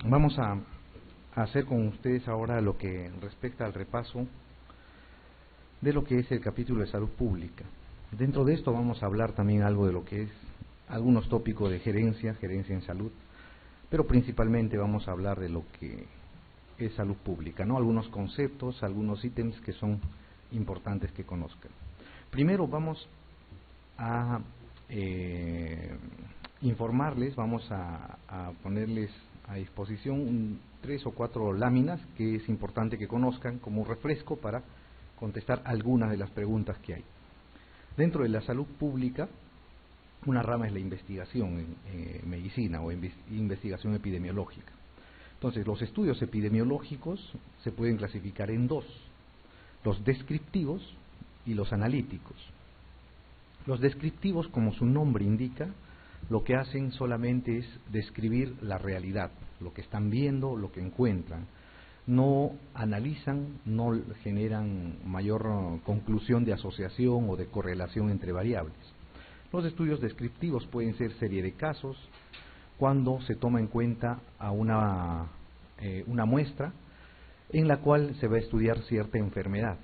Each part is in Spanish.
Vamos a hacer con ustedes ahora lo que respecta al repaso de lo que es el capítulo de salud pública. Dentro de esto vamos a hablar también algo de lo que es algunos tópicos de gerencia en salud, pero principalmente vamos a hablar de lo que es salud pública, ¿no? Algunos conceptos, algunos ítems que son importantes que conozcan. Primero vamos a informarles, vamos a ponerles a disposición 3 o 4 láminas que es importante que conozcan como un refresco para contestar algunas de las preguntas que hay. Dentro de la salud pública, una rama es la investigación en medicina o investigación epidemiológica. Entonces, los estudios epidemiológicos se pueden clasificar en dos: los descriptivos y los analíticos. Los descriptivos, como su nombre indica, lo que hacen solamente es describir la realidad, lo que están viendo, lo que encuentran. No analizan, no generan mayor conclusión de asociación o de correlación entre variables. Los estudios descriptivos pueden ser serie de casos, cuando se toma en cuenta a una muestra en la cual se va a estudiar cierta enfermedad,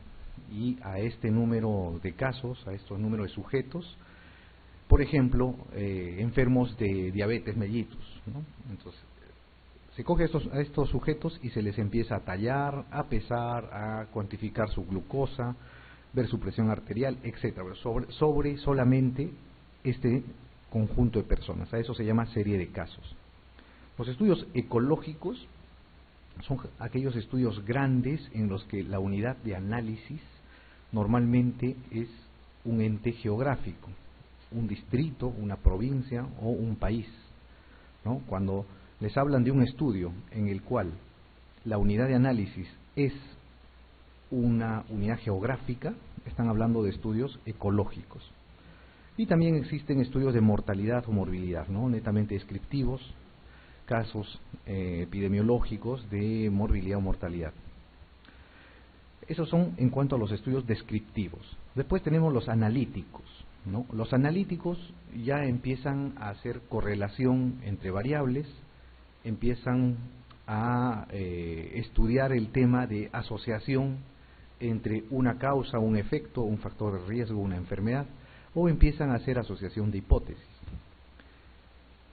y a este número de casos, a estos números de sujetos, por ejemplo, enfermos de diabetes mellitus, ¿no? Entonces, se coge a estos sujetos y se les empieza a tallar, a pesar, a cuantificar su glucosa, ver su presión arterial, etcétera, sobre solamente este conjunto de personas. A eso se llama serie de casos. Los estudios ecológicos son aquellos estudios grandes en los que la unidad de análisis normalmente es un ente geográfico, un distrito, una provincia o un país, ¿no? Cuando les hablan de un estudio en el cual la unidad de análisis es una unidad geográfica, están hablando de estudios ecológicos. Y también existen estudios de mortalidad o morbilidad, ¿no? Netamente descriptivos, casos epidemiológicos de morbilidad o mortalidad. Esos son en cuanto a los estudios descriptivos. Después tenemos los analíticos, ¿no? Los analíticos ya empiezan a hacer correlación entre variables, empiezan a estudiar el tema de asociación entre una causa, un efecto, un factor de riesgo, una enfermedad, o empiezan a hacer asociación de hipótesis.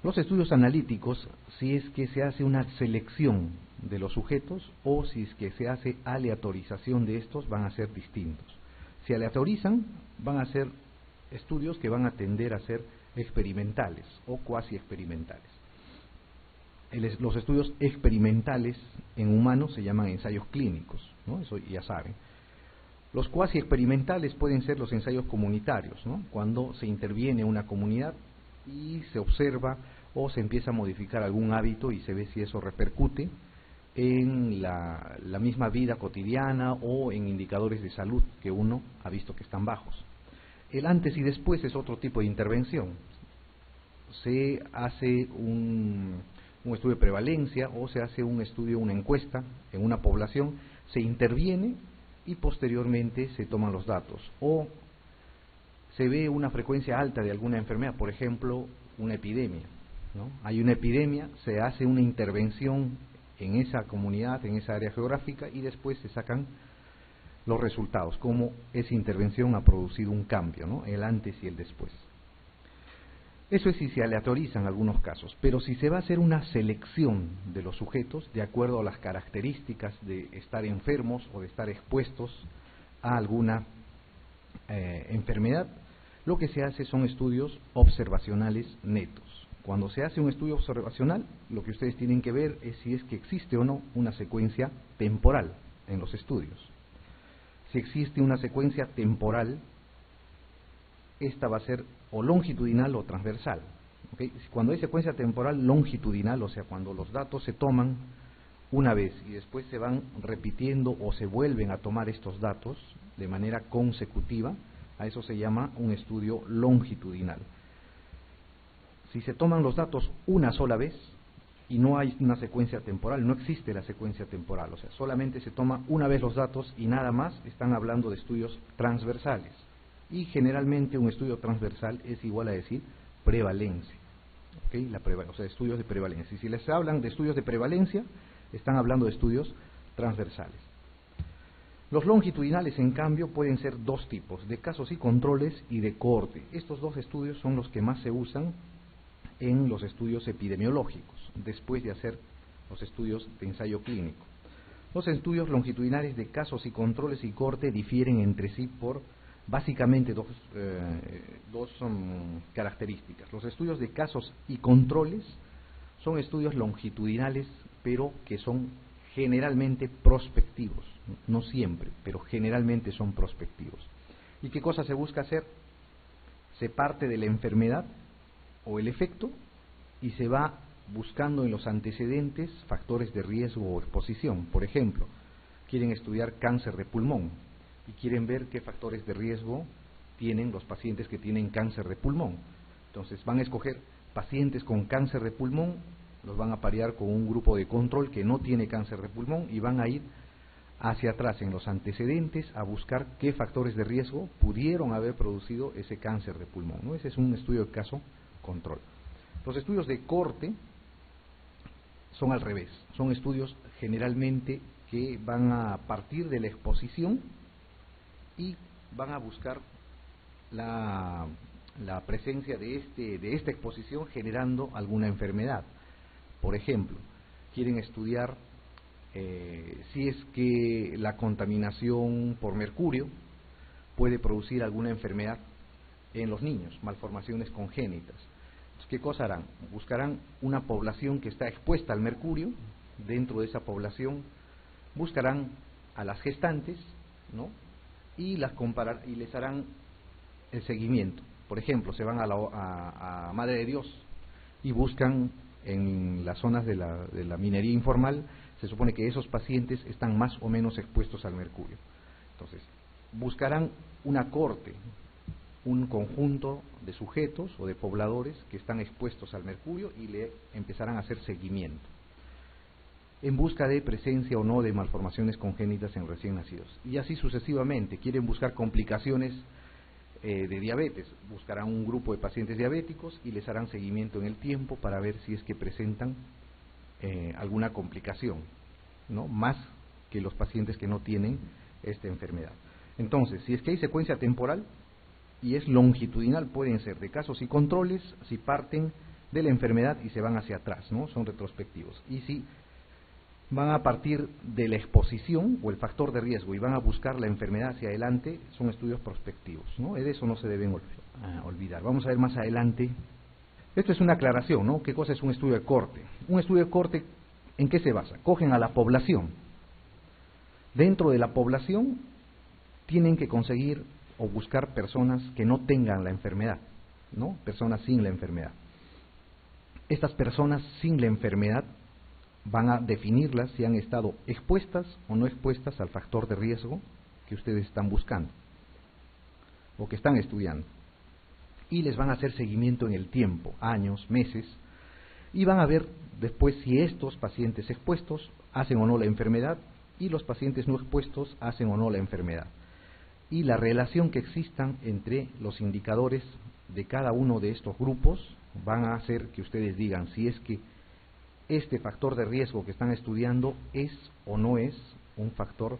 Los estudios analíticos, si es que se hace una selección de los sujetos o si es que se hace aleatorización de estos, van a ser distintos. Si aleatorizan, van a ser estudios que van a tender a ser experimentales o cuasi experimentales. Los estudios experimentales en humanos se llaman ensayos clínicos, ¿no? Eso ya saben. Los cuasi experimentales pueden ser los ensayos comunitarios, ¿no? Cuando se interviene una comunidad y se observa o se empieza a modificar algún hábito y se ve si eso repercute en la misma vida cotidiana o en indicadores de salud que uno ha visto que están bajos. El antes y después es otro tipo de intervención. Se hace un estudio de prevalencia o se hace un estudio, una encuesta en una población, se interviene y posteriormente se toman los datos. O se ve una frecuencia alta de alguna enfermedad, por ejemplo, una epidemia, ¿no? Hay una epidemia, se hace una intervención en esa comunidad, en esa área geográfica, y después se sacan los resultados, cómo esa intervención ha producido un cambio, ¿no? El antes y el después. Eso es si se aleatorizan algunos casos, pero si se va a hacer una selección de los sujetos de acuerdo a las características de estar enfermos o de estar expuestos a alguna enfermedad, lo que se hace son estudios observacionales netos. Cuando se hace un estudio observacional, lo que ustedes tienen que ver es si es que existe o no una secuencia temporal en los estudios. Si existe una secuencia temporal, esta va a ser o longitudinal o transversal, ¿okay? Cuando hay secuencia temporal longitudinal, o sea, cuando los datos se toman una vez y después se van repitiendo o se vuelven a tomar estos datos de manera consecutiva, a eso se llama un estudio longitudinal. Si se toman los datos una sola vez y no hay una secuencia temporal, no existe la secuencia temporal, o sea, solamente se toma una vez los datos y nada más, están hablando de estudios transversales. Y generalmente un estudio transversal es igual a decir prevalencia. ¿okay? O sea, estudios de prevalencia. Y si les hablan de estudios de prevalencia, están hablando de estudios transversales. Los longitudinales, en cambio, pueden ser dos tipos, de casos y controles y de cohorte. Estos dos estudios son los que más se usan en los estudios epidemiológicos, después de hacer los estudios de ensayo clínico. Los estudios longitudinales de casos y controles y cohorte difieren entre sí por básicamente dos características. Los estudios de casos y controles son estudios longitudinales, pero que son generalmente prospectivos, no siempre, pero generalmente son prospectivos. ¿Y qué cosa se busca hacer? Se parte de la enfermedad o el efecto y se va buscando en los antecedentes factores de riesgo o exposición. Por ejemplo, quieren estudiar cáncer de pulmón y quieren ver qué factores de riesgo tienen los pacientes que tienen cáncer de pulmón. Entonces van a escoger pacientes con cáncer de pulmón, los van a parear con un grupo de control que no tiene cáncer de pulmón y van a ir hacia atrás en los antecedentes a buscar qué factores de riesgo pudieron haber producido ese cáncer de pulmón, ¿no? Ese es un estudio de caso control. Los estudios de cohorte son al revés, son estudios generalmente que van a partir de la exposición y van a buscar la presencia de esta exposición generando alguna enfermedad. Por ejemplo, quieren estudiar si es que la contaminación por mercurio puede producir alguna enfermedad en los niños, malformaciones congénitas. Entonces, ¿qué cosa harán? Buscarán una población que está expuesta al mercurio. Dentro de esa población buscarán a las gestantes, ¿no? Y les harán el seguimiento. Por ejemplo, se van a Madre de Dios y buscan en las zonas de la minería informal. Se supone que esos pacientes están más o menos expuestos al mercurio. Entonces, buscarán una cohorte, un conjunto de sujetos o de pobladores que están expuestos al mercurio y le empezarán a hacer seguimiento en busca de presencia o no de malformaciones congénitas en recién nacidos. Y así sucesivamente. Quieren buscar complicaciones de diabetes, buscarán un grupo de pacientes diabéticos y les harán seguimiento en el tiempo para ver si es que presentan alguna complicación, ¿no? Más que los pacientes que no tienen esta enfermedad. Entonces, si es que hay secuencia temporal y es longitudinal, pueden ser de casos y controles si parten de la enfermedad y se van hacia atrás, ¿no? Son retrospectivos. Y si van a partir de la exposición o el factor de riesgo y van a buscar la enfermedad hacia adelante, son estudios prospectivos, ¿no? De eso no se deben olvidar. Vamos a ver más adelante. Esto es una aclaración, ¿no? ¿Qué cosa es un estudio de cohorte? Un estudio de cohorte, ¿en qué se basa? Cogen a la población. Dentro de la población tienen que conseguir o buscar personas que no tengan la enfermedad, ¿no? Personas sin la enfermedad. Estas personas sin la enfermedad van a definirlas si han estado expuestas o no expuestas al factor de riesgo que ustedes están buscando o que están estudiando. Y les van a hacer seguimiento en el tiempo, años, meses, y van a ver después si estos pacientes expuestos hacen o no la enfermedad y los pacientes no expuestos hacen o no la enfermedad. Y la relación que existan entre los indicadores de cada uno de estos grupos van a hacer que ustedes digan si es que este factor de riesgo que están estudiando es o no es un factor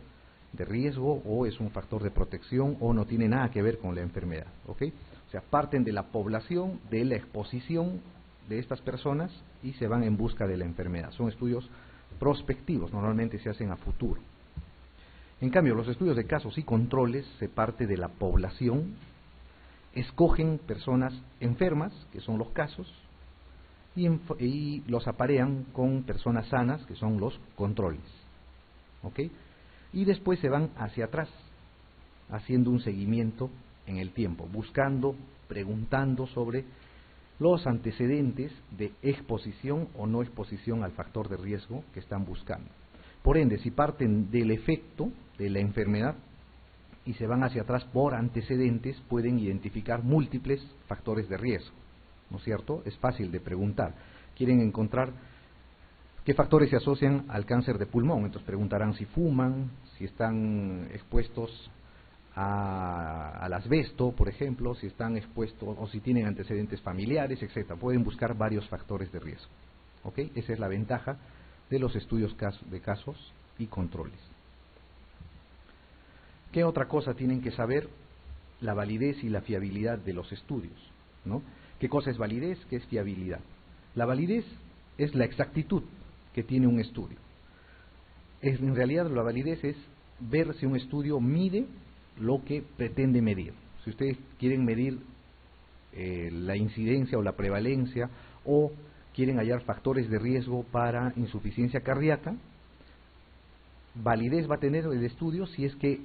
de riesgo o es un factor de protección o no tiene nada que ver con la enfermedad, ¿ok? O sea, parten de la población, de la exposición de estas personas y se van en busca de la enfermedad. Son estudios prospectivos, normalmente se hacen a futuro. En cambio, los estudios de casos y controles se parte de la población, escogen personas enfermas, que son los casos, y los aparean con personas sanas, que son los controles, ¿ok? Y después se van hacia atrás, haciendo un seguimiento en el tiempo, buscando, preguntando sobre los antecedentes de exposición o no exposición al factor de riesgo que están buscando. Por ende, si parten del efecto de la enfermedad y se van hacia atrás por antecedentes, pueden identificar múltiples factores de riesgo, ¿no es cierto? Es fácil de preguntar. Quieren encontrar qué factores se asocian al cáncer de pulmón, entonces preguntarán si fuman, si están expuestos al asbesto, por ejemplo, si están expuestos o si tienen antecedentes familiares, etcétera. Pueden buscar varios factores de riesgo. ¿Ok? Esa es la ventaja de los estudios de casos y controles. ¿Qué otra cosa tienen que saber? La validez y la fiabilidad de los estudios, ¿no? ¿Qué cosa es validez? ¿Qué es fiabilidad? La validez es la exactitud que tiene un estudio. En realidad la validez es ver si un estudio mide lo que pretende medir. Si ustedes quieren medir la incidencia o la prevalencia, o quieren hallar factores de riesgo para insuficiencia cardíaca, validez va a tener el estudio si es que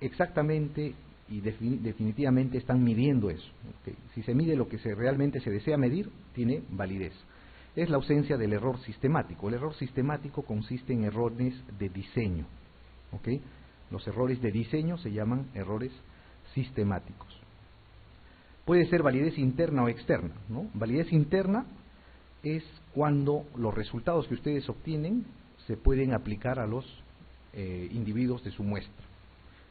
exactamente y definitivamente están midiendo eso. ¿Okay? Si se mide lo que realmente se desea medir, tiene validez. Es la ausencia del error sistemático. El error sistemático consiste en errores de diseño. ¿Okay? Los errores de diseño se llaman errores sistemáticos. Puede ser validez interna o externa, ¿no? Validez interna es cuando los resultados que ustedes obtienen se pueden aplicar a los individuos de su muestra.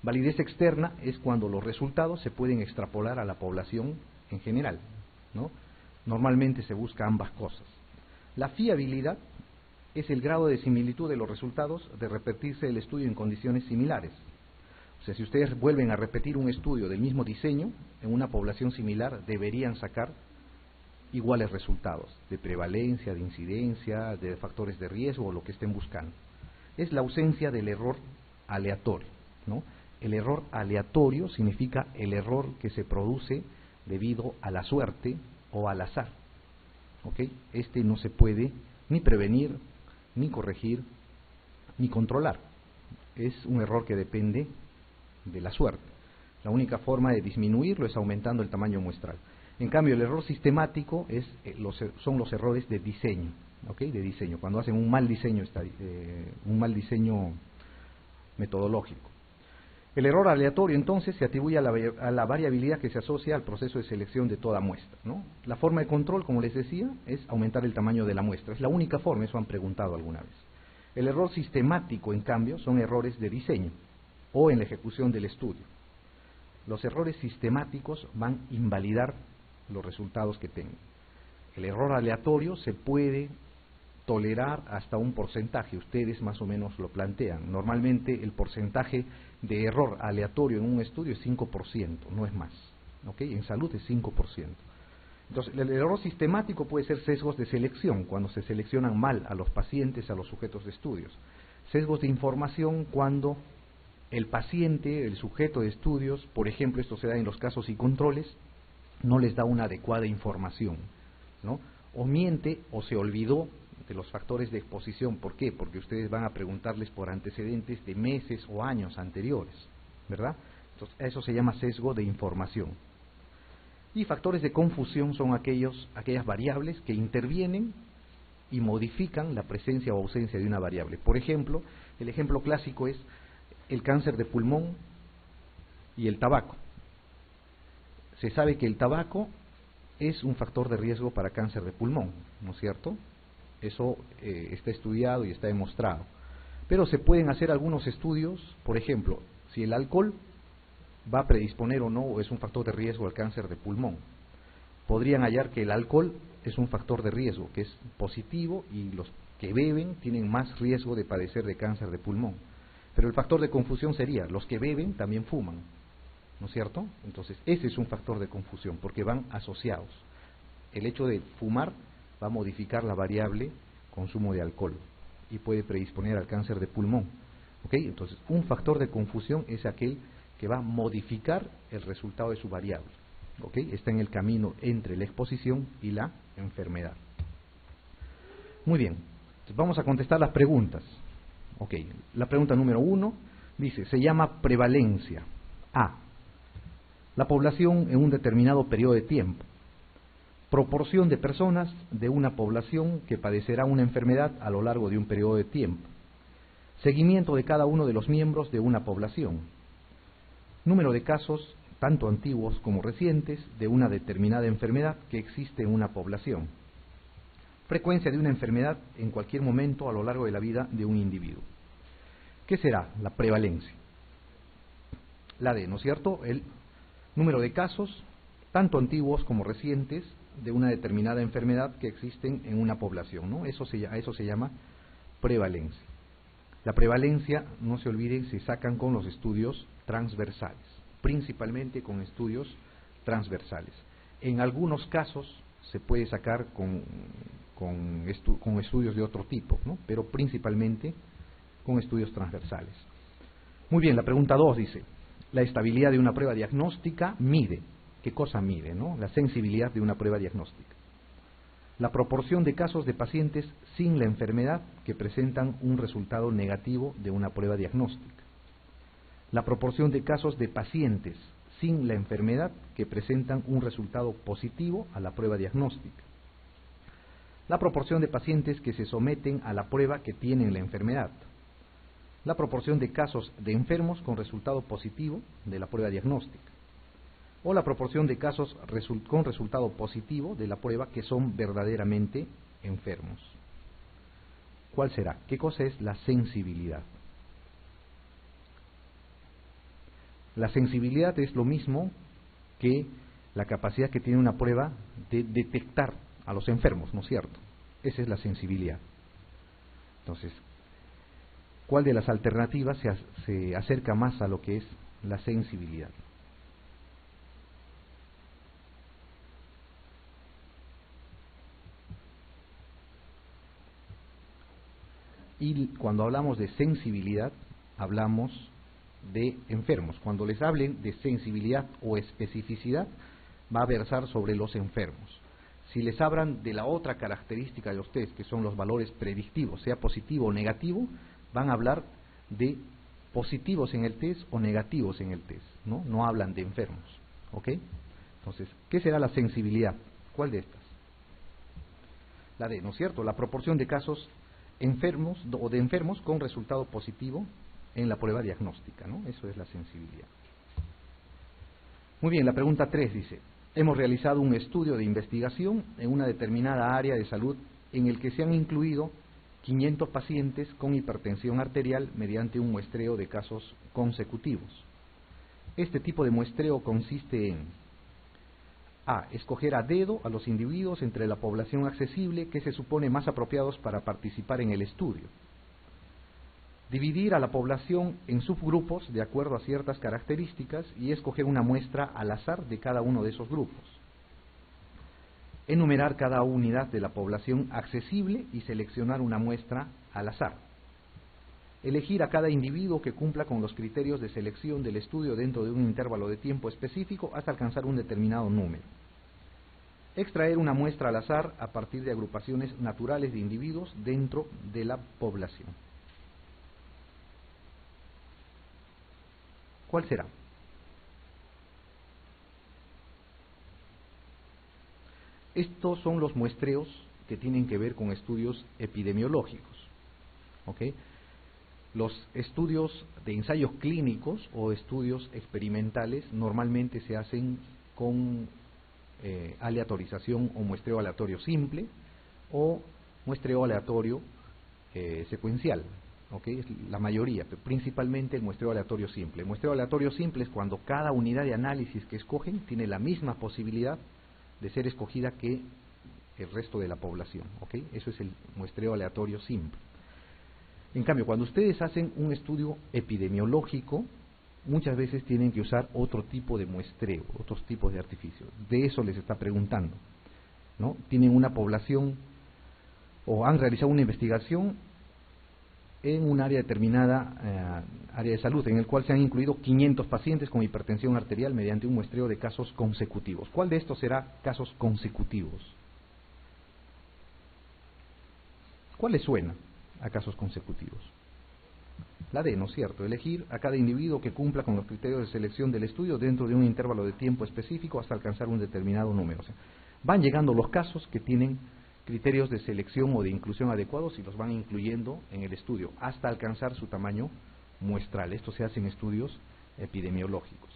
Validez externa es cuando los resultados se pueden extrapolar a la población en general, ¿no? Normalmente se busca ambas cosas. La fiabilidad es el grado de similitud de los resultados de repetirse el estudio en condiciones similares. O sea, si ustedes vuelven a repetir un estudio del mismo diseño en una población similar, deberían sacar iguales resultados de prevalencia, de incidencia, de factores de riesgo o lo que estén buscando. Es la ausencia del error aleatorio, ¿no? El error aleatorio significa el error que se produce debido a la suerte o al azar. ¿Ok? Este no se puede ni prevenir, ni corregir, ni controlar. Es un error que depende de la suerte. La única forma de disminuirlo es aumentando el tamaño muestral. En cambio, el error sistemático son los errores de diseño, ¿ok? De diseño, cuando hacen un mal diseño metodológico. El error aleatorio, entonces, se atribuye a la variabilidad que se asocia al proceso de selección de toda muestra, ¿no? La forma de control, como les decía, es aumentar el tamaño de la muestra. Es la única forma, eso han preguntado alguna vez. El error sistemático, en cambio, son errores de diseño o en la ejecución del estudio. Los errores sistemáticos van a invalidar los resultados que tengan. El error aleatorio se puede tolerar hasta un porcentaje, ustedes más o menos lo plantean. Normalmente el porcentaje de error aleatorio en un estudio es 5%, no es más. ¿Okay? En salud es 5%. Entonces, el error sistemático puede ser sesgos de selección, cuando se seleccionan mal a los pacientes, a los sujetos de estudios. Sesgos de información cuando el paciente, el sujeto de estudios, por ejemplo, esto se da en los casos y controles, no les da una adecuada información, ¿no? O miente o se olvidó de los factores de exposición. ¿Por qué? Porque ustedes van a preguntarles por antecedentes de meses o años anteriores, ¿verdad? Entonces, eso se llama sesgo de información. Y factores de confusión son aquellas variables que intervienen y modifican la presencia o ausencia de una variable. Por ejemplo, el ejemplo clásico es el cáncer de pulmón y el tabaco. Se sabe que el tabaco es un factor de riesgo para cáncer de pulmón, ¿no es cierto? Eso está estudiado y está demostrado. Pero se pueden hacer algunos estudios, por ejemplo, si el alcohol va a predisponer o no, o es un factor de riesgo al cáncer de pulmón. Podrían hallar que el alcohol es un factor de riesgo, que es positivo, y los que beben tienen más riesgo de padecer de cáncer de pulmón. Pero el factor de confusión sería, los que beben también fuman, ¿no es cierto? Entonces, ese es un factor de confusión, porque van asociados. El hecho de fumar va a modificar la variable consumo de alcohol y puede predisponer al cáncer de pulmón. ¿Ok? Entonces, un factor de confusión es aquel que va a modificar el resultado de su variable. ¿Ok? Está en el camino entre la exposición y la enfermedad. Muy bien, entonces vamos a contestar las preguntas. Ok, la pregunta número 1 dice, se llama prevalencia. A. La población en un determinado periodo de tiempo. Proporción de personas de una población que padecerá una enfermedad a lo largo de un periodo de tiempo. Seguimiento de cada uno de los miembros de una población. Número de casos, tanto antiguos como recientes, de una determinada enfermedad que existe en una población. Frecuencia de una enfermedad en cualquier momento a lo largo de la vida de un individuo. ¿Qué será la prevalencia? La D, ¿no es cierto? El número de casos, tanto antiguos como recientes, de una determinada enfermedad que existen en una población, ¿no? A eso se llama prevalencia. La prevalencia, no se olviden, se sacan con los estudios transversales, principalmente con estudios transversales. En algunos casos se puede sacar con estudios de otro tipo, ¿no? Pero principalmente con estudios transversales. Muy bien, la pregunta 2 dice, la estabilidad de una prueba diagnóstica mide. ¿Qué cosa mide, no? La sensibilidad de una prueba diagnóstica. La proporción de casos de pacientes sin la enfermedad que presentan un resultado negativo de una prueba diagnóstica. La proporción de casos de pacientes sin la enfermedad que presentan un resultado positivo a la prueba diagnóstica. La proporción de pacientes que se someten a la prueba que tienen la enfermedad. La proporción de casos de enfermos con resultado positivo de la prueba diagnóstica. O la proporción de casos con resultado positivo de la prueba que son verdaderamente enfermos. ¿Cuál será? ¿Qué cosa es la sensibilidad? La sensibilidad es lo mismo que la capacidad que tiene una prueba de detectar a los enfermos, ¿no es cierto? Esa es la sensibilidad. Entonces, ¿cuál de las alternativas se acerca más a lo que es la sensibilidad? Y cuando hablamos de sensibilidad, hablamos de enfermos. Cuando les hablen de sensibilidad o especificidad, va a versar sobre los enfermos. Si les hablan de la otra característica de los test, que son los valores predictivos, sea positivo o negativo, van a hablar de positivos en el test o negativos en el test, ¿no? No hablan de enfermos, ¿ok? Entonces, ¿qué será la sensibilidad? ¿Cuál de estas? La D, ¿no es cierto? La proporción de casos enfermos o de enfermos con resultado positivo en la prueba diagnóstica, ¿no? Eso es la sensibilidad. Muy bien, la pregunta 3 dice, hemos realizado un estudio de investigación en una determinada área de salud en el que se han incluido 500 pacientes con hipertensión arterial mediante un muestreo de casos consecutivos. Este tipo de muestreo consiste en A. Escoger a dedo a los individuos entre la población accesible que se supone más apropiados para participar en el estudio. Dividir a la población en subgrupos de acuerdo a ciertas características y escoger una muestra al azar de cada uno de esos grupos. Enumerar cada unidad de la población accesible y seleccionar una muestra al azar. Elegir a cada individuo que cumpla con los criterios de selección del estudio dentro de un intervalo de tiempo específico hasta alcanzar un determinado número. Extraer una muestra al azar a partir de agrupaciones naturales de individuos dentro de la población. ¿Cuál será? Estos son los muestreos que tienen que ver con estudios epidemiológicos, ¿ok? Los estudios de ensayos clínicos o estudios experimentales normalmente se hacen con aleatorización o muestreo aleatorio simple o muestreo aleatorio secuencial, ¿ok? Es la mayoría, pero principalmente el muestreo aleatorio simple. El muestreo aleatorio simple es cuando cada unidad de análisis que escogen tiene la misma posibilidad de ser escogida que el resto de la población, ¿ok? Eso es el muestreo aleatorio simple. En cambio, cuando ustedes hacen un estudio epidemiológico, muchas veces tienen que usar otro tipo de muestreo, otros tipos de artificios. De eso les está preguntando, ¿no? Tienen una población o han realizado una investigación en un área determinada, área de salud, en el cual se han incluido 500 pacientes con hipertensión arterial mediante un muestreo de casos consecutivos. ¿Cuál de estos será casos consecutivos? ¿Cuál les suena a casos consecutivos? La D, ¿no es cierto? Elegir a cada individuo que cumpla con los criterios de selección del estudio dentro de un intervalo de tiempo específico hasta alcanzar un determinado número. O sea, van llegando los casos que tienen criterios de selección o de inclusión adecuados y los van incluyendo en el estudio hasta alcanzar su tamaño muestral. Esto se hace en estudios epidemiológicos.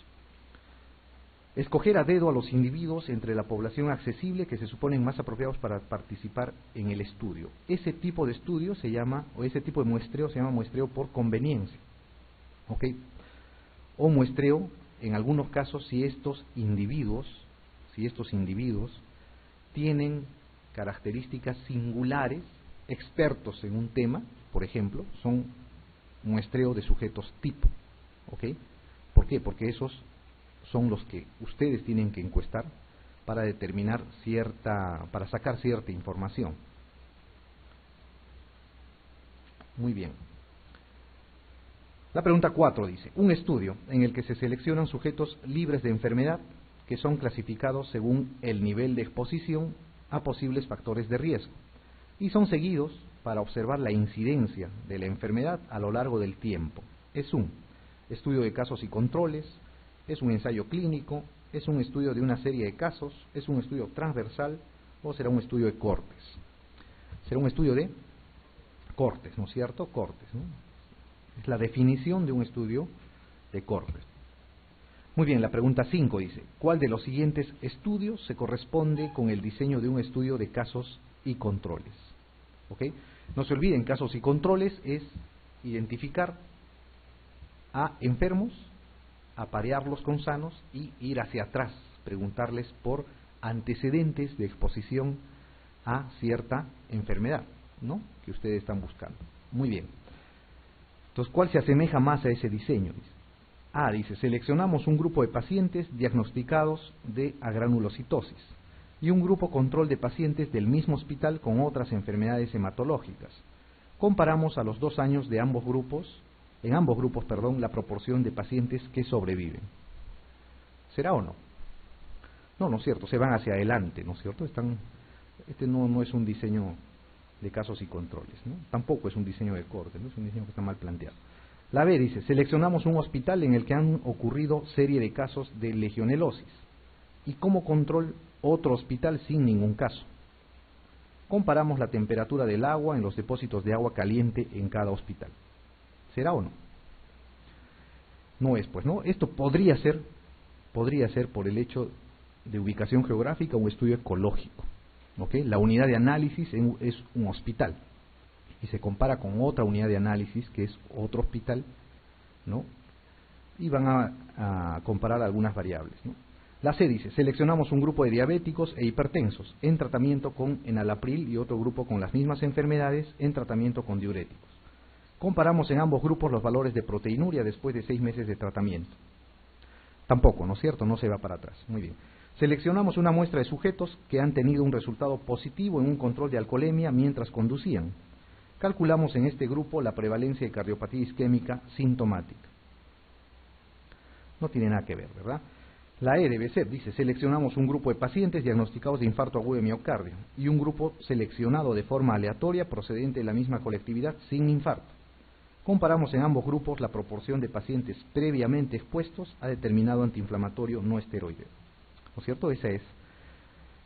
Escoger a dedo a los individuos entre la población accesible que se suponen más apropiados para participar en el estudio. Ese tipo de estudio se llama, o ese tipo de muestreo se llama muestreo por conveniencia. ¿Ok? o muestreo en algunos casos si estos individuos tienen características singulares, expertos en un tema, por ejemplo, son muestreo de sujetos tipo, ¿ok? ¿Por qué? Porque esos son los que ustedes tienen que encuestar para determinar para sacar cierta información. Muy bien. La pregunta 4 dice, un estudio en el que se seleccionan sujetos libres de enfermedad que son clasificados según el nivel de exposición a posibles factores de riesgo y son seguidos para observar la incidencia de la enfermedad a lo largo del tiempo. Es un estudio de casos y controles, es un ensayo clínico, es un estudio de una serie de casos, es un estudio transversal o será un estudio de cortes. Será un estudio de cortes, ¿no es cierto? Cortes, ¿no? Es la definición de un estudio de cortes. Muy bien, la pregunta 5 dice, ¿cuál de los siguientes estudios se corresponde con el diseño de un estudio de casos y controles? ¿Ok? No se olviden, casos y controles es identificar a enfermos, aparearlos con sanos y ir hacia atrás, preguntarles por antecedentes de exposición a cierta enfermedad, ¿no?, que ustedes están buscando. Muy bien. Entonces, ¿cuál se asemeja más a ese diseño? Dice, seleccionamos un grupo de pacientes diagnosticados de agranulocitosis y un grupo control de pacientes del mismo hospital con otras enfermedades hematológicas. Comparamos a los 2 años de en ambos grupos, la proporción de pacientes que sobreviven. ¿Será o no? No, no es cierto, se van hacia adelante, ¿no es cierto? Este no es un diseño de casos y controles, ¿no? Tampoco es un diseño de corte, ¿no? Es un diseño que está mal planteado. La B dice, seleccionamos un hospital en el que han ocurrido serie de casos de legionelosis y como control otro hospital sin ningún caso. Comparamos la temperatura del agua en los depósitos de agua caliente en cada hospital. ¿Será o no? No es, pues, ¿no? Esto podría ser por el hecho de ubicación geográfica un estudio ecológico, ¿ok? La unidad de análisis es un hospital y se compara con otra unidad de análisis que es otro hospital, ¿no? Y van a comparar algunas variables, ¿no? La C dice, seleccionamos un grupo de diabéticos e hipertensos en tratamiento con enalapril y otro grupo con las mismas enfermedades en tratamiento con diuréticos. Comparamos en ambos grupos los valores de proteinuria después de 6 meses de tratamiento. Tampoco, ¿no es cierto? No se va para atrás. Muy bien. Seleccionamos una muestra de sujetos que han tenido un resultado positivo en un control de alcoholemia mientras conducían. Calculamos en este grupo la prevalencia de cardiopatía isquémica sintomática. No tiene nada que ver, ¿verdad? La E debe ser, dice, seleccionamos un grupo de pacientes diagnosticados de infarto agudo de miocardio y un grupo seleccionado de forma aleatoria procedente de la misma colectividad sin infarto. Comparamos en ambos grupos la proporción de pacientes previamente expuestos a determinado antiinflamatorio no esteroideo. ¿No es cierto? Ese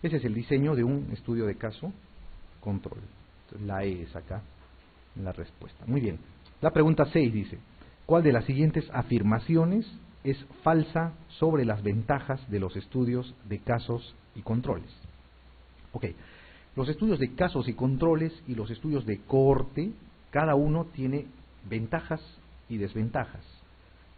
es el diseño de un estudio de caso control. Entonces, la E es acá la respuesta. Muy bien. La pregunta 6 dice, ¿cuál de las siguientes afirmaciones es falsa sobre las ventajas de los estudios de casos y controles? Ok, los estudios de casos y controles y los estudios de cohorte, cada uno tiene ventajas y desventajas.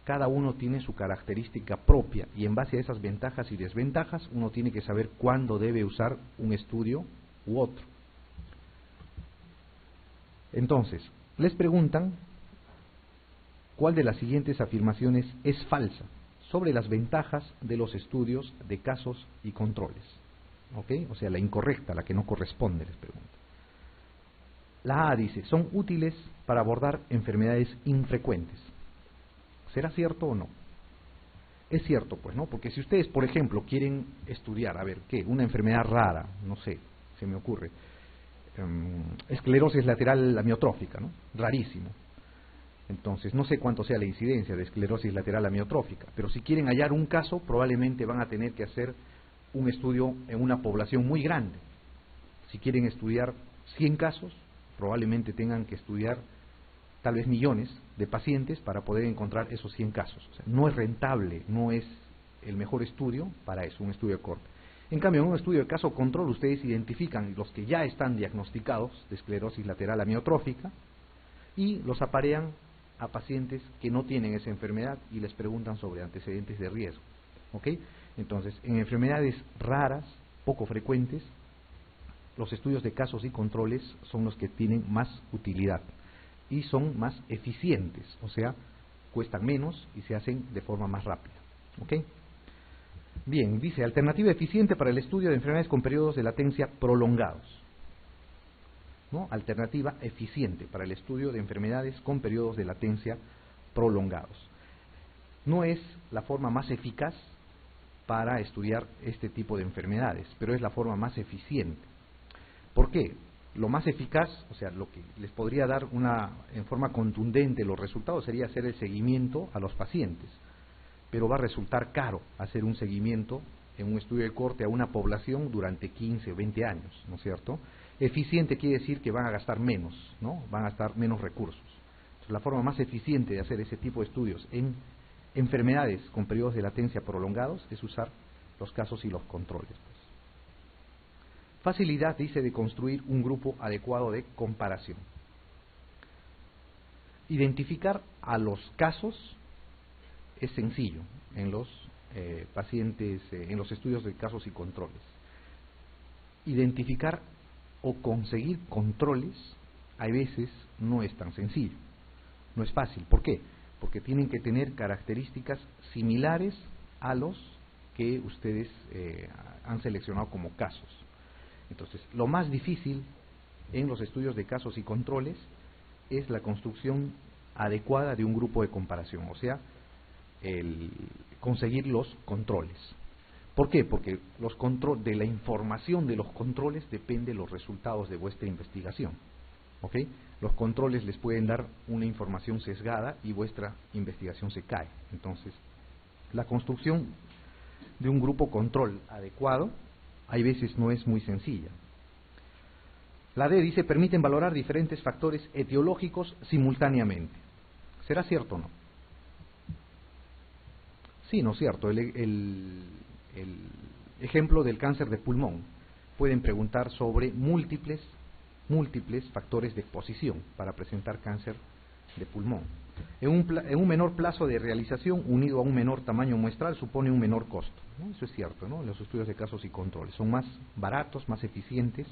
Cada uno tiene su característica propia y en base a esas ventajas y desventajas uno tiene que saber cuándo debe usar un estudio u otro. Entonces, les preguntan ¿cuál de las siguientes afirmaciones es falsa sobre las ventajas de los estudios de casos y controles? ¿Ok? O sea, la incorrecta, la que no corresponde, les pregunto. La A dice, son útiles para abordar enfermedades infrecuentes. ¿Será cierto o no? Es cierto, pues, ¿no? Porque si ustedes, por ejemplo, quieren estudiar, a ver, ¿qué? Una enfermedad rara, no sé, se me ocurre, esclerosis lateral amiotrófica, ¿no? Rarísimo. Entonces, no sé cuánto sea la incidencia de esclerosis lateral amiotrófica, pero si quieren hallar un caso, probablemente van a tener que hacer un estudio en una población muy grande. Si quieren estudiar 100 casos, probablemente tengan que estudiar tal vez millones de pacientes para poder encontrar esos 100 casos. O sea, no es rentable, no es el mejor estudio para eso, un estudio corto. En cambio, en un estudio de caso control, ustedes identifican los que ya están diagnosticados de esclerosis lateral amiotrófica y los aparean a pacientes que no tienen esa enfermedad y les preguntan sobre antecedentes de riesgo. ¿Ok? Entonces, en enfermedades raras, poco frecuentes, los estudios de casos y controles son los que tienen más utilidad y son más eficientes, o sea, cuestan menos y se hacen de forma más rápida. ¿Ok? Bien, dice, alternativa eficiente para el estudio de enfermedades con periodos de latencia prolongados. ¿No? Alternativa eficiente para el estudio de enfermedades con periodos de latencia prolongados. No es la forma más eficaz para estudiar este tipo de enfermedades, pero es la forma más eficiente. ¿Por qué? Lo más eficaz, o sea, lo que les podría dar en forma contundente los resultados sería hacer el seguimiento a los pacientes, pero va a resultar caro hacer un seguimiento en un estudio de corte a una población durante 15 o 20 años, ¿no es cierto? Eficiente quiere decir que van a gastar menos, ¿no? Van a gastar menos recursos. Entonces, la forma más eficiente de hacer ese tipo de estudios en enfermedades con periodos de latencia prolongados es usar los casos y los controles. Facilidad, dice, de construir un grupo adecuado de comparación. Identificar a los casos es sencillo en los pacientes, en los estudios de casos y controles. Identificar o conseguir controles a veces no es tan sencillo, no es fácil. ¿Por qué? Porque tienen que tener características similares a los que ustedes han seleccionado como casos. Entonces, lo más difícil en los estudios de casos y controles es la construcción adecuada de un grupo de comparación, o sea, el conseguir los controles. ¿Por qué? Porque de la información de los controles depende los resultados de vuestra investigación. ¿Ok? Los controles les pueden dar una información sesgada y vuestra investigación se cae. Entonces, la construcción de un grupo control adecuado hay veces no es muy sencilla. La D dice, permiten valorar diferentes factores etiológicos simultáneamente. ¿Será cierto o no? Sí, no es cierto. El ejemplo del cáncer de pulmón. Pueden preguntar sobre múltiples factores de exposición para presentar cáncer de pulmón. En un menor plazo de realización unido a un menor tamaño muestral supone un menor costo, ¿no? Eso es cierto, ¿no? Los estudios de casos y controles son más baratos, más eficientes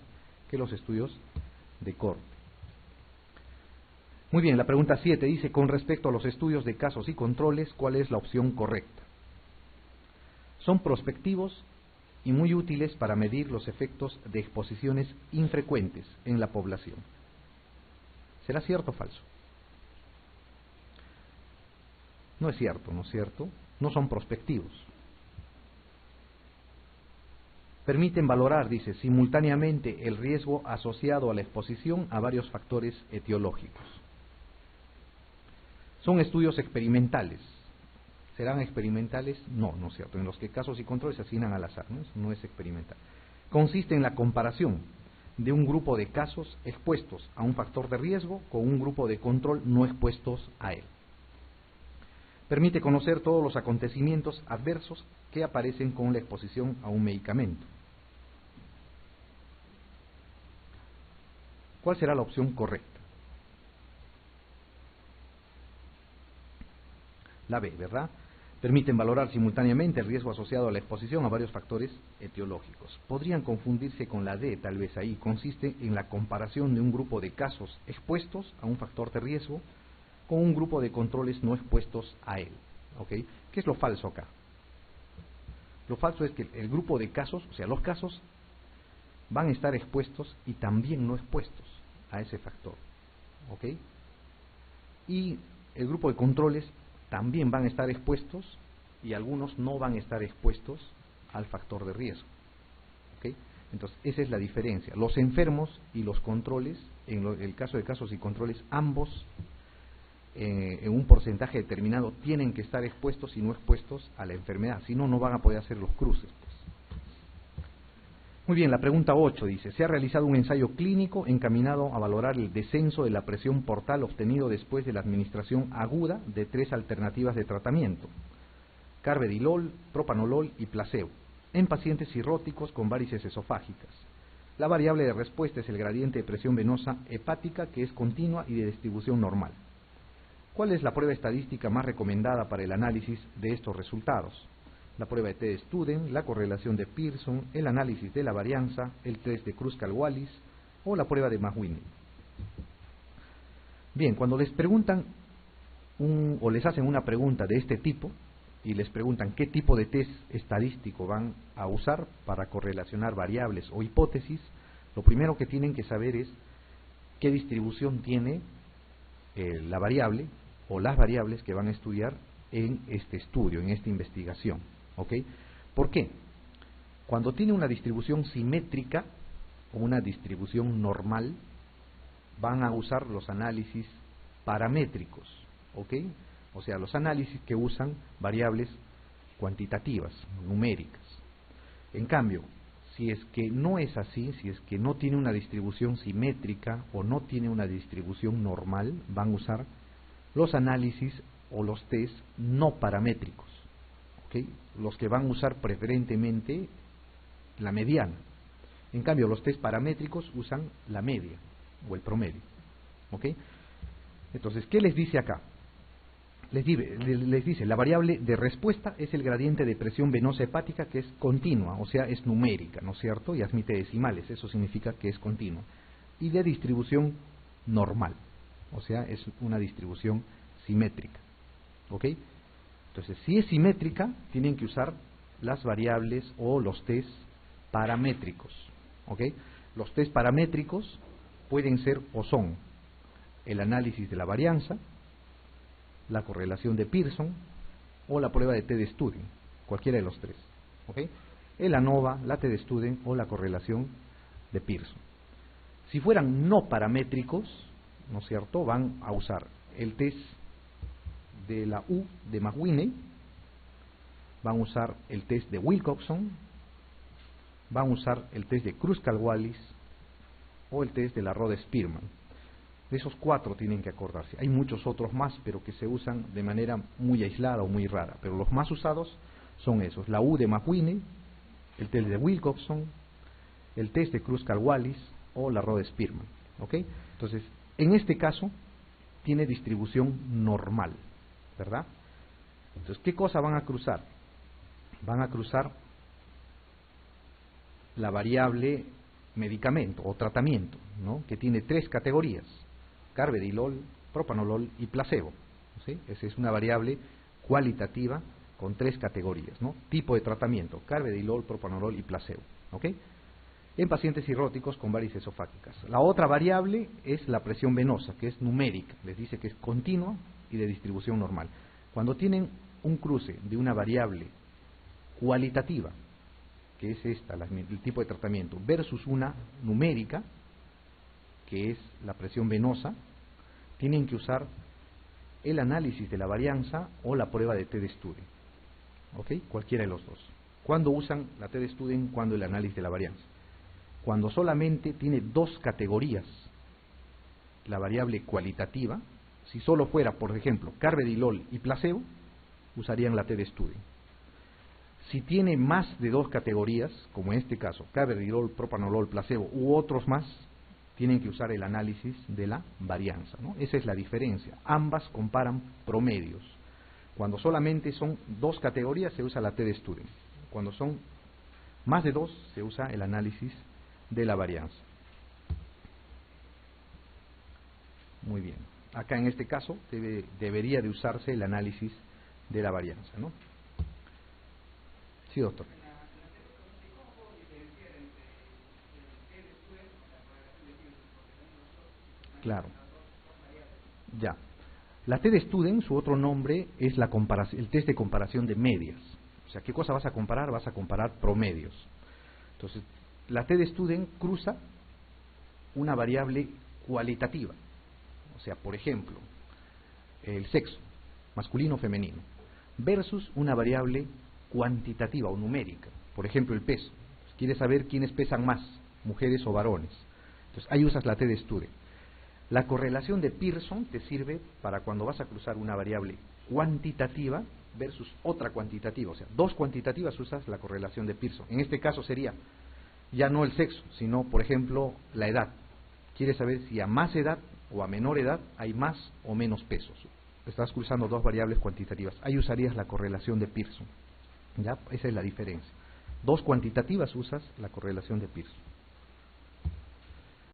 que los estudios de corte. Muy bien, la pregunta 7 dice, con respecto a los estudios de casos y controles, ¿cuál es la opción correcta? Son prospectivos y muy útiles para medir los efectos de exposiciones infrecuentes en la población. ¿Será cierto o falso? No es cierto, ¿no es cierto? No son prospectivos. Permiten valorar, dice, simultáneamente el riesgo asociado a la exposición a varios factores etiológicos. Son estudios experimentales. ¿Serán experimentales? No, no es cierto. En los que casos y controles se asignan al azar, no es experimental. Consiste en la comparación de un grupo de casos expuestos a un factor de riesgo con un grupo de control no expuestos a él. Permite conocer todos los acontecimientos adversos que aparecen con la exposición a un medicamento. ¿Cuál será la opción correcta? La B, ¿verdad? Permiten valorar simultáneamente el riesgo asociado a la exposición a varios factores etiológicos. Podrían confundirse con la D, tal vez ahí. Consiste en la comparación de un grupo de casos expuestos a un factor de riesgo con un grupo de controles no expuestos a él. ¿Ok? ¿Qué es lo falso acá? Lo falso es que el grupo de casos, o sea, los casos van a estar expuestos y también no expuestos a ese factor. ¿Ok? Y el grupo de controles también van a estar expuestos y algunos no van a estar expuestos al factor de riesgo. ¿Ok? Entonces, esa es la diferencia. Los enfermos y los controles, en el caso de casos y controles, ambos en un porcentaje determinado tienen que estar expuestos y no expuestos a la enfermedad, si no, no van a poder hacer los cruces. Muy bien, la pregunta 8 dice, se ha realizado un ensayo clínico encaminado a valorar el descenso de la presión portal obtenido después de la administración aguda de 3 alternativas de tratamiento, carvedilol, propanolol y placebo, en pacientes cirróticos con varices esofágicas. La variable de respuesta es el gradiente de presión venosa hepática, que es continua y de distribución normal. ¿Cuál es la prueba estadística más recomendada para el análisis de estos resultados? La prueba de T-Student, la correlación de Pearson, el análisis de la varianza, el test de Kruskal-Wallis o la prueba de Mahwini. Bien, cuando les preguntan o les hacen una pregunta de este tipo y les preguntan qué tipo de test estadístico van a usar para correlacionar variables o hipótesis, lo primero que tienen que saber es qué distribución tiene la variable o las variables que van a estudiar en este estudio, en esta investigación. ¿Ok? ¿Por qué? Cuando tiene una distribución simétrica o una distribución normal, van a usar los análisis paramétricos. ¿Ok? O sea, los análisis que usan variables cuantitativas, numéricas. En cambio, si es que no es así, si es que no tiene una distribución simétrica o no tiene una distribución normal, van a usar los análisis o los test no paramétricos, ¿okay? Los que van a usar preferentemente la mediana. En cambio, los test paramétricos usan la media o el promedio, ¿okay? Entonces, ¿qué les dice acá? Les dice, la variable de respuesta es el gradiente de presión venosa hepática, que es continua, o sea, es numérica, ¿no es cierto? Y admite decimales, eso significa que es continua. Y de distribución normal, o sea, es una distribución simétrica, ¿ok? Entonces, si es simétrica, tienen que usar las variables o los test paramétricos, ¿ok? Los test paramétricos pueden ser o son el análisis de la varianza, la correlación de Pearson o la prueba de T-Student, cualquiera de los tres, ¿ok? El ANOVA, la T-Student o la correlación de Pearson. Si fueran no paramétricos, ¿no es cierto?, van a usar el test de la U de Mahwini, van a usar el test de Wilcoxon, van a usar el test de Kruskal-Wallis o el test de la Rhodes-Spearman. De esos cuatro tienen que acordarse. Hay muchos otros más, pero que se usan de manera muy aislada o muy rara. Pero los más usados son esos: la U de Mahwini, el test de Wilcoxon, el test de Kruskal-Wallis o la Rhodes-Spearman. ¿Ok? Entonces, en este caso, tiene distribución normal, ¿verdad? Entonces, ¿qué cosa van a cruzar? Van a cruzar la variable medicamento o tratamiento, ¿no?, que tiene tres categorías: carvedilol, propanolol y placebo, ¿sí? Esa es una variable cualitativa con tres categorías, ¿no? Tipo de tratamiento: carvedilol, propanolol y placebo, ¿ok? En pacientes cirróticos con varices esofágicas. La otra variable es la presión venosa, que es numérica, les dice que es continua y de distribución normal. Cuando tienen un cruce de una variable cualitativa, que es esta, el tipo de tratamiento, versus una numérica, que es la presión venosa, tienen que usar el análisis de la varianza o la prueba de T-Student, ¿ok? Cualquiera de los dos. ¿Cuándo usan la T-Student? Cuando el análisis de la varianza. Cuando solamente tiene dos categorías, la variable cualitativa, si solo fuera, por ejemplo, carvedilol y placebo, usarían la T-Student. Si tiene más de dos categorías, como en este caso, carvedilol, propanolol, placebo u otros más, tienen que usar el análisis de la varianza, ¿no? Esa es la diferencia. Ambas comparan promedios. Cuando solamente son dos categorías, se usa la T-Student. Cuando son más de dos, se usa el análisis de la varianza. Muy bien. Acá en este caso debería de usarse el análisis de la varianza, ¿no? Sí, doctor. Claro. Ya. La T-Student, su otro nombre es la comparación, el test de comparación de medias. O sea, ¿qué cosa vas a comparar? Vas a comparar promedios. Entonces, la T-Student cruza una variable cualitativa. O sea, por ejemplo, el sexo, masculino o femenino, versus una variable cuantitativa o numérica. Por ejemplo, el peso. Quieres saber quiénes pesan más, mujeres o varones. Entonces, ahí usas la T-Student. La correlación de Pearson te sirve para cuando vas a cruzar una variable cuantitativa versus otra cuantitativa. O sea, dos cuantitativas usas la correlación de Pearson. En este caso sería ya no el sexo, sino, por ejemplo, la edad. Quieres saber si a más edad o a menor edad hay más o menos pesos. estás cruzando dos variables cuantitativas. Ahí usarías la correlación de Pearson. ¿Ya? Esa es la diferencia. Dos cuantitativas usas la correlación de Pearson.